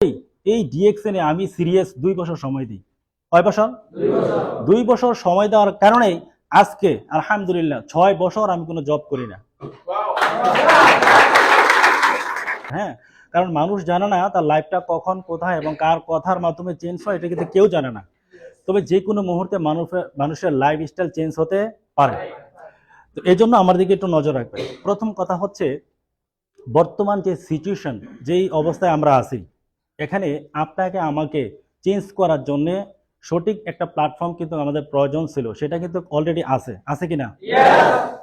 এই ডিএক্সএনে আমি সিরিয়াস 2 বছর সময় দিই। কয় বছর? 2 বছর সময় দেওয়ার কারণে আজকে আলহামদুলিল্লাহ 6 বছর আমি কোনো জব করি না। হ্যাঁ, কারণ মানুষ জানে না তার লাইফটা কখন কোথায় এবং কার কথার মাধ্যমে চেঞ্জ হয়, এটা কিন্তু কেউ জানে না। তবে যে কোনো মুহূর্তে মানুষের লাইফস্টাইল চেঞ্জ হতে পারে। তো এই জন্য আমার দিকে একটু নজর রাখবেন। প্রথম কথা হচ্ছে, বর্তমান যে সিচুয়েশন, যেই অবস্থায় আমরা আছি, এখানে আপনাকে আমাকে চেঞ্জ করার জন্য সঠিক একটা প্ল্যাটফর্ম কিন্তু আমাদের প্রয়োজন ছিল, সেটা কিন্তু অলরেডি আছে কিনা?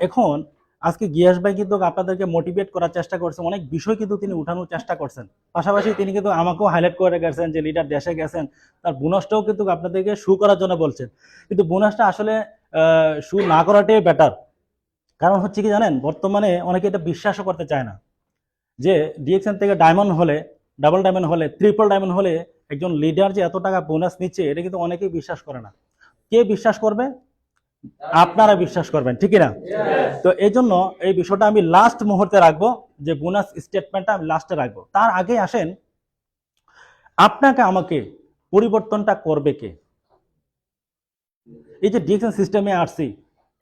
এখন আজকে গিয়াস ভাই কিন্তু আপনাদেরকে মোটিভেট করার চেষ্টা করছেন, অনেক বিষয় কিন্তু তিনি উঠানোর চেষ্টা করছেন। পাশাপাশি তিনি কিন্তু আমাকেও হাইলাইট করে গেছেন যে লিডার দেশে গেছেন, তার বোনাসটাও কিন্তু আপনাদেরকে শু করার জন্য বলছেন। কিন্তু বোনাসটা আসলে শু না করাটাই বেটার। কারণ হচ্ছে কি জানেন, বর্তমানে অনেকে এটা বিশ্বাসও করতে চায় না যে ডিএক্সএন থেকে ডায়মন্ড হলে, ডাবল ডায়মন্ড হলে, ট্রিপল ডায়মন্ড হলে একজন লিডার যে এত টাকা বোনাস নিচ্ছে, এটা কিন্তু অনেকেই বিশ্বাস করে না। কে বিশ্বাস করবে? আপনারা বিশ্বাস করবেন, ঠিক না? তো এই জন্য এই বিষয়টা আমি লাস্ট মুহূর্তে রাখবো, যে বোনাস স্টেটমেন্টটা আমি লাস্টে রাখবো। তার আগে আসেন, আপনাকে আমাকে পরিবর্তনটা করবে কে? এই যে ডিএক্সএন সিস্টেমে আসছি,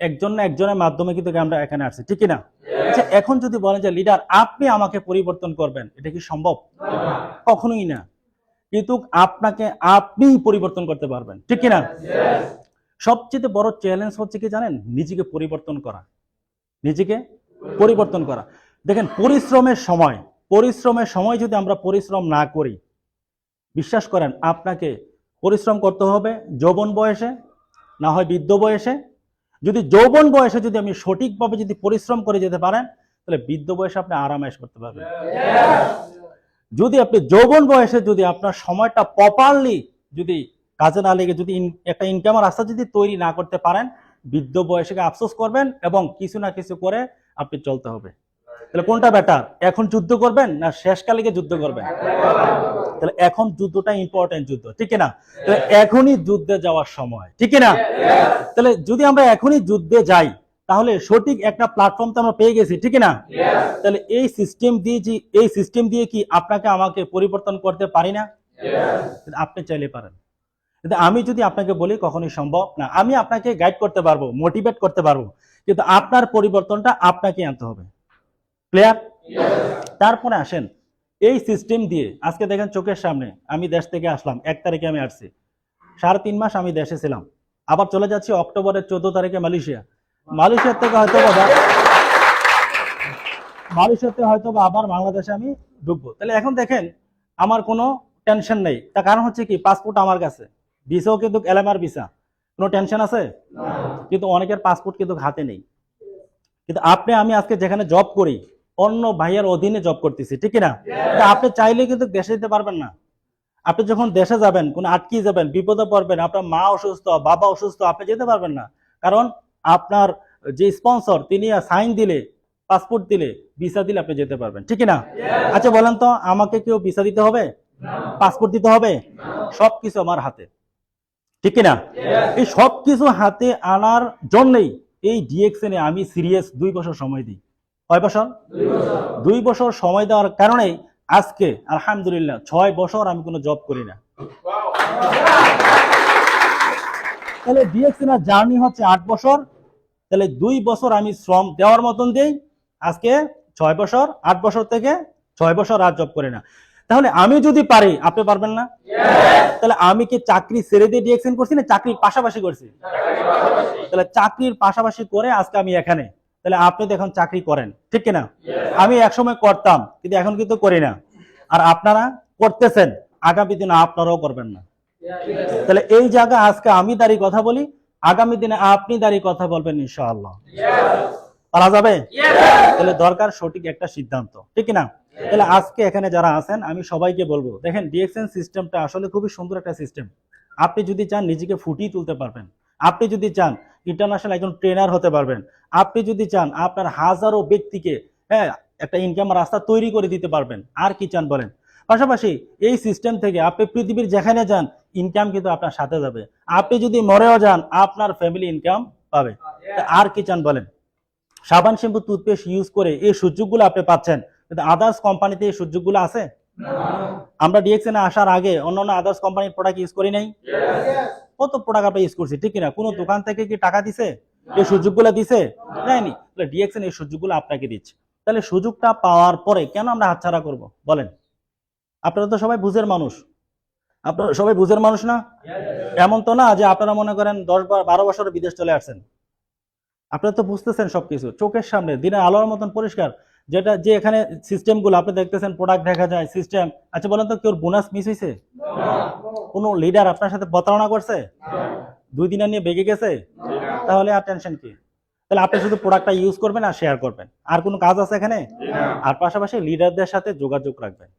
একজন না একজনের মাধ্যমে কিন্তু আমরা এখানে আসছি, ঠিক না? এখন যদি বলেন যে লিডার আপনি আমাকে পরিবর্তন করবেন, এটা কি সম্ভব? কখনোই না। কিন্তু আপনাকে আপনি পরিবর্তন করতে পারবেন, ঠিক না? সবচেয়ে বড় চ্যালেঞ্জ হচ্ছে কি জানেন, নিজেকে পরিবর্তন করা। নিজেকে পরিবর্তন করা। দেখেন, পরিশ্রমের সময় যদি আমরা পরিশ্রম না করি, বিশ্বাস করেন আপনাকে পরিশ্রম করতে হবে যৌবন বয়সে, না হয় বৃদ্ধ বয়সে। যদি যৌবন বয়সে যদি আপনি সঠিকভাবে যদি পরিশ্রম করে যেতে পারেন, তাহলে বৃদ্ধ বয়সে আপনি আরামায়েশ করতে পারবেন। যদি আপনি যৌবন বয়সে যদি আপনার সময়টা প্রপারলি যদি কাজে না লেগে যদি একটা ইনকামের রাস্তা যদি তৈরি না করতে পারেন, বৃদ্ধ বয়সে আফসোস করবেন এবং কিছু না কিছু করে আপনি চলতে হবে। তাহলে কোনটা বেটার? এখন যুদ্ধ করবেন না শেষকালে গিয়ে যুদ্ধ করবেন? তাহলে এখন যুদ্ধটা ইম্পর্টেন্ট যুদ্ধ, ঠিক না? তাহলে এখনই যুদ্ধে যাওয়ার সময়, ঠিক না? তাহলে যদি আমরা এখনই যুদ্ধে যাই, তাহলে সঠিক একটা প্ল্যাটফর্ম তো আমরা পেয়ে গেছি, ঠিক না? তাহলে এই সিস্টেম দিয়ে কি আপনাকে আমাকে পরিবর্তন করতে পারি না? আপনি চাইলে পারেন, কিন্তু আমি যদি আপনাকে বলি কখনোই সম্ভব না। আমি আপনাকে গাইড করতে পারবো, মোটিভেট করতে পারবো, কিন্তু আপনার পরিবর্তনটা আপনাকে আনতে হবে। ক্লিয়ার? তারপরে আসেন, এই সিস্টেম দিয়ে আজকে দেখেন চোখের সামনে, আমি দেশ থেকে আসলাম 1 তারিখে, আমি আসছি 3.5 মাস আমি দেশে ছিলাম, আবার চলে যাচ্ছি অক্টোবরের 14 তারিখে মালয়েশিয়া থেকে হয়তো আবার বাংলাদেশে আমি ঢুকবো। তাহলে এখন দেখেন আমার কোনো টেনশন নেই। তার কারণ হচ্ছে কি, পাসপোর্ট আমার কাছে, ভিসাও কিন্তু এলএমআর ভিসা, কোনো টেনশন আছে? কিন্তু অনেকের পাসপোর্ট কিন্তু হাতে নেই। কিন্তু আমি আজকে যেখানে জব করি, অন্য ভাইয়ের অধীনে জব করতেছি, ঠিক না? আপনি চাইলে কিন্তু দেশে যেতে পারবেন না। আপনি যখন দেশে যাবেন, কোন আটকে যাবেন, বিপদে পড়বেন, আপনার মা অসুস্থ, বাবা অসুস্থ, আপনি যেতে পারবেন না। কারণ আপনার যে স্পন্সর, তিনি সাইন দিলে, পাসপোর্ট দিলে, ভিসা দিলে আপনি যেতে পারবেন, ঠিক না? আচ্ছা বলেন তো, আমাকে কেউ ভিসা দিতে হবে? পাসপোর্ট দিতে হবে? সবকিছু আমার হাতে, ঠিক না? এই সবকিছু হাতে আনার জন্যই এই ডিএক্সএনে আমি সিরিয়াস 2 বছর সময় দিই। কয় বছর? 2 বছর সময় দেওয়ার কারণে আজকে আলহামদুলিল্লাহ 6 বছর আমি কোনো জব করি না। তাহলে ডিএক্সএনের জার্নি হচ্ছে 8 বছর। তাহলে 2 বছর আমি শ্রম দেওয়ার মতন দেই, আজকে 6 বছর, 8 বছর থেকে 6 বছর আর জব করি না। তাহলে আমি যদি পারি, আপনি পারবেন না? তাহলে আমি কি চাকরি ছেড়ে দিয়ে ডিএক্সএন করছি না চাকরির পাশাপাশি করছি? তাহলে চাকরির পাশাপাশি করে আজকে আমি এখানে। তাহলে আপনি তো এখন চাকরি করেন, ঠিক কিনা? আমি একসময় করতাম, কিন্তু এখন কিন্তু করি না। আর আপনারা করতেছেন, আগামী দিনে আপনারাও করবেন না। তাহলে এই জায়গা আজকে আমি দাঁড়িয়ে কথা বলি, আগামী দিনে আপনি দাঁড়িয়ে কথা বলবেন ইনশাআল্লাহ। পারা যাবে? তাহলে দরকার সঠিক একটা সিদ্ধান্ত, ঠিক না? তাহলে আজকে এখানে যারা আছেন, আমি সবাইকে বলবো, দেখেন ডিএক্সএন সিস্টেমটা আসলে খুবই সুন্দর একটা সিস্টেম। আপনি যদি চান নিজেকে ফুটিয়ে তুলতে পারবেন, আপনি যদি চান ইন্টারন্যাশনাল একজন ট্রেনার হতে পারবেন, আপনি যদি চান আপনার হাজারো ব্যক্তিকে একটা ইনকাম রাস্তা তৈরি করে দিতে পারবেন। আর কি চান বলেন? পাশাপাশি এই সিস্টেম থেকে আপনি পৃথিবীর যেখানে যান, ইনকাম কিন্তু আপনার সাথে যাবে। আপনি যদি মরেও যান, আপনার ফ্যামিলি ইনকাম পাবে। আর কি চান বলেন? সাবান, শ্যাম্পু, টুথপেস্ট ইউজ করে এই সুযোগগুলো আপনি পাচ্ছেন, কিন্তু আদার্স কোম্পানিতে এই সুযোগগুলো আছে? আমরা ডিএক্সএন আসার আগে অন্যান্য আদার্স কোম্পানির প্রোডাক্ট ইউজ করি নাই? কত প্রোডাক্ট আমরা ইউজ করছি, ঠিক কিনা? কোনো দোকান থেকে কি টাকা দিছে? এই সুযোগগুলো দিছে? দেয়নি। তাহলে ডিএক্সএন এই সুযোগগুলো আপনাকে দিচ্ছে। তাহলে সুযোগটা পাওয়ার পরে কেন আমরা হাতছাড়া করব বলেন? আপনারা তো সবাই বুঝের মানুষ, আপনারা সবাই বুঝের মানুষ না? এমন তো না যে আপনারা মনে করেন 10-12 বছর বিদেশ চলে আসছেন। আপনারা তো বুঝতেছেন সবকিছু চোখের সামনে দিনের আলোর মতন পরিষ্কার। যেটা যে এখানে সিস্টেমগুলো আপনি দেখতেছেন, প্রোডাক্ট দেখা যায়, সিস্টেম। আচ্ছা বলেন তো, কেউ বোনাস মিস হয়েছে? কোনো লিডার আপনার সাথে প্রতারণা করছে? 2 দিন নিয়ে বেগে গেছে? তাহলে আর টেনশন কি? তাহলে আপনি শুধু প্রোডাক্টটা ইউজ করবেন আর শেয়ার করবেন, আর কোনো কাজ আছে এখানে? আর পাশাপাশি লিডারদের সাথে যোগাযোগ রাখবেন,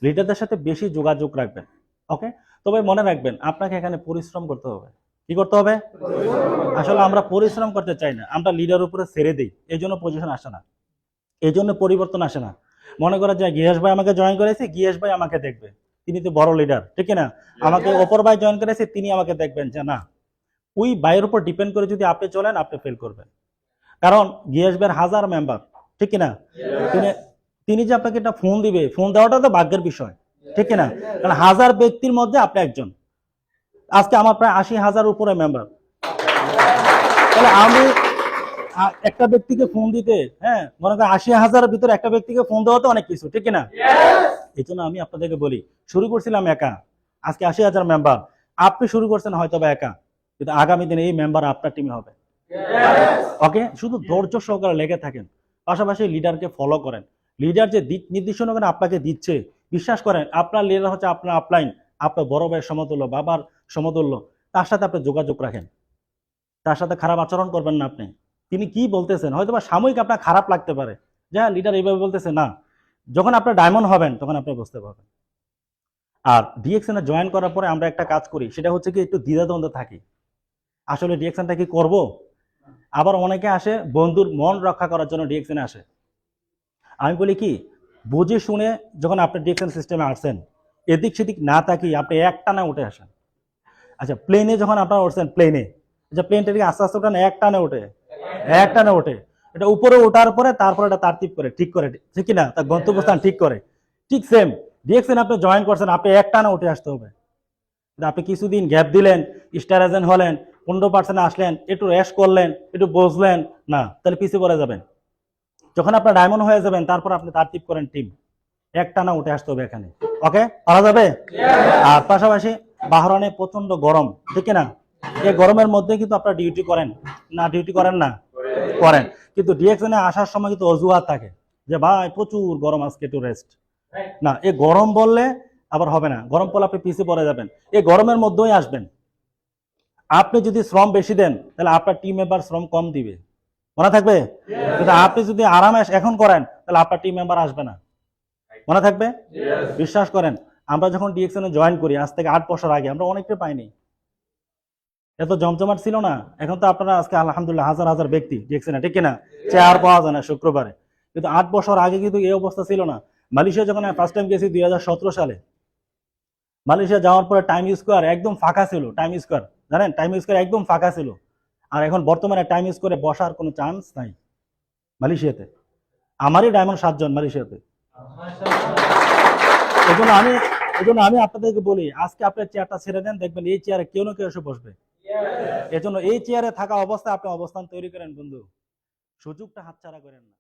লিডারদের সাথে বেশি যোগাযোগ রাখবেন। ওকে, তবে মনে রাখবেন আপনাকে এখানে পরিশ্রম করতে হবে। কি করতে হবে? আসলে আমরা পরিশ্রম করতে চাই না, আমরা লিডার উপরে ছেড়ে দিই, এই জন্য পজিশন আসে না, এই জন্য পরিবর্তন আসে না। মনে করা যায় গিয়াস ভাই আমাকে জয়েন করেছে, গিয়াস ভাই আমাকে দেখবে, তিনি তো বড় লিডার, ঠিক না? আমাকে অপর ভাই জয়েন করেছে, তিনি আমাকে দেখবেন যে না। ওই ভাইয়ের উপর ডিপেন্ড করে যদি আপনি চলেন, আপনি ফেল করবেন। কারণ গিয়াস ভাইয়ের 1000 মেম্বার, ঠিক না? তিনি যে আপনাকে একটা ফোন দিবে, ফোন দেওয়াটা তো ভাগ্যের বিষয়, ঠিক না? কারণ 1000 ব্যক্তির মধ্যে আপনি একজন। আজকে আমার প্রায় 80,000 উপরে মেম্বার। তাহলে আমি একটা ব্যক্তিকে ফোন দিতে, হ্যাঁ, মনে করেন 80,000-এর ভিতরে একটা ব্যক্তিকে ফোন দেওয়া তো অনেক কিছু, ঠিক না? এই জন্য আমি আপনাদেরকে বলি, শুরু করছিলাম একা, আজকে 80,000 মেম্বার। আপনি শুরু করছেন হয়তো বা একা, কিন্তু আগামী দিনে এই মেম্বার আপনার টিমে হবে। ওকে, শুধু ধৈর্য সহকারে লেগে থাকেন, পাশাপাশি লিডারকে ফলো করেন। লিডার যে দিক নির্দেশনা আপনাকে দিচ্ছে, বিশ্বাস করেন আপনার লিডার হচ্ছে আপনার আপলাইন, আপনার বড় ভাইয়ের সমতুল্য, বাবার সমতুল্য। তার সাথে আপনি যোগাযোগ রাখেন, তার সাথে খারাপ আচরণ করবেন না। আপনি তিনি কি বলতেছেন হয়তো বা সাময়িক আপনার খারাপ লাগতে পারে, যে হ্যাঁ লিডার এইভাবে বলতেছে, না, যখন আপনার ডায়মন্ড হবেন তখন আপনি বুঝতে পারবেন। আর ডিএক্সএনে জয়েন করার পরে আমরা একটা কাজ করি, সেটা হচ্ছে কি একটু দ্বিধাদ্বন্দ্ব থাকি, আসলে ডিএক্সএনটা কি করব। আবার অনেকে আসে বন্ধুর মন রক্ষা করার জন্য ডিএক্সএনে আসে। আমি বলি কি, বুঝে শুনে যখন আপনি ডিএক্সএন সিস্টেমে আসছেন, এদিক সেদিক না তাকিয়ে আপনি একটানা উঠে আসেন। আচ্ছা প্লেনে যখন আপনারা উঠছেন, প্লেনে, আচ্ছা প্লেনটা দিকে আস্তে আস্তে ওঠান, একটানে ওঠে, একটানে ওঠে। এটা উপরে ওঠার পরে তারপরে এটা তারতিব করে, ঠিক করে, ঠিক কিনা, তার গন্তব্যস্থান ঠিক করে। ঠিক সেম ডিএক্সএন আপনি জয়েন করছেন, আপনি একটানা উঠে আসতে হবে। আপনি কিছুদিন গ্যাপ দিলেন, স্টার এজেন্ট হলেন, 15% আসলেন, একটু রেস্ট করলেন, একটু বসলেন না, তাহলে পিছিয়ে পড়ে যাবেন। যখন আপনার ডায়মন্ড হয়ে যাবেন, তারপর আপনি তারতিব করেন টিম, একটানা উঠে আসতে হবে এখানে। ওকে, পারা যাবে? আর পাশাপাশি বাহরানে প্রচন্ড গরম, ঠিক না? এই গরমের মধ্যে কিন্তু আপনারা ডিউটি করেন না? ডিউটি করেন না? করেন। কিন্তু ডিএক্সএনে আসার সময় কিন্তু অজুহাত থাকে, যে ভাই প্রচুর গরম, আজকে একটু রেস্ট। না, এই গরম বললে আবার হবে না, গরম পড়লে আপনি পিছিয়ে পড়ে যাবেন। এই গরমের মধ্যেই আসবেন। আপনি যদি শ্রম বেশি দেন, তাহলে আপনার টিম মেম্বার শ্রম কম দিবে, মনে থাকবে? কিন্তু আপনি যদি আরামে এখন করেন, তাহলে আপনার টিম মেম্বার আসবে না, মনে থাকবে? বিশ্বাস করেন, আমরা যখন ডিএক্সএনে জয়েন করি আজ থেকে 8 বছর আগে, আমরা অনেকটা পাইনি, এত জমজমাট ছিল না। এখন তো আপনারা আজকে আলহামদুলিল্লাহ হাজার হাজার ব্যক্তি ডিএক্সএনে, ঠিক কিনা? চেয়ার পাওয়া যায় না শুক্রবারে। কিন্তু 8 বছর আগে কিন্তু এই অবস্থা ছিল না। মালয়েশিয়া যখন আমি ফার্স্ট টাইম গেছি 2017 সালে, মালয়েশিয়া যাওয়ার পরে টাইম স্কোয়ার একদম ফাঁকা ছিল। টাইম স্কোয়ার জানেন, টাইম স্কোয়ার একদম ফাঁকা ছিল। আর এখন বর্তমানে টাইম স্কোয়ারে বসার কোনো চান্স নাই মালয়েশিয়াতে। আমারই ডায়মন্ড 7 জন মালয়েশিয়াতে। এজন্য আমি আপনাদেরকে বলি, আজকে আপনার চেয়ারটা ছেড়ে দেন, দেখবেন এই চেয়ারে কেউ না কেউ এসে বসবে। এজন্য এই চেয়ারে থাকা অবস্থায় আপনি অবস্থান তৈরি করেন বন্ধু, সুযোগটা হাতছাড়া করেন না।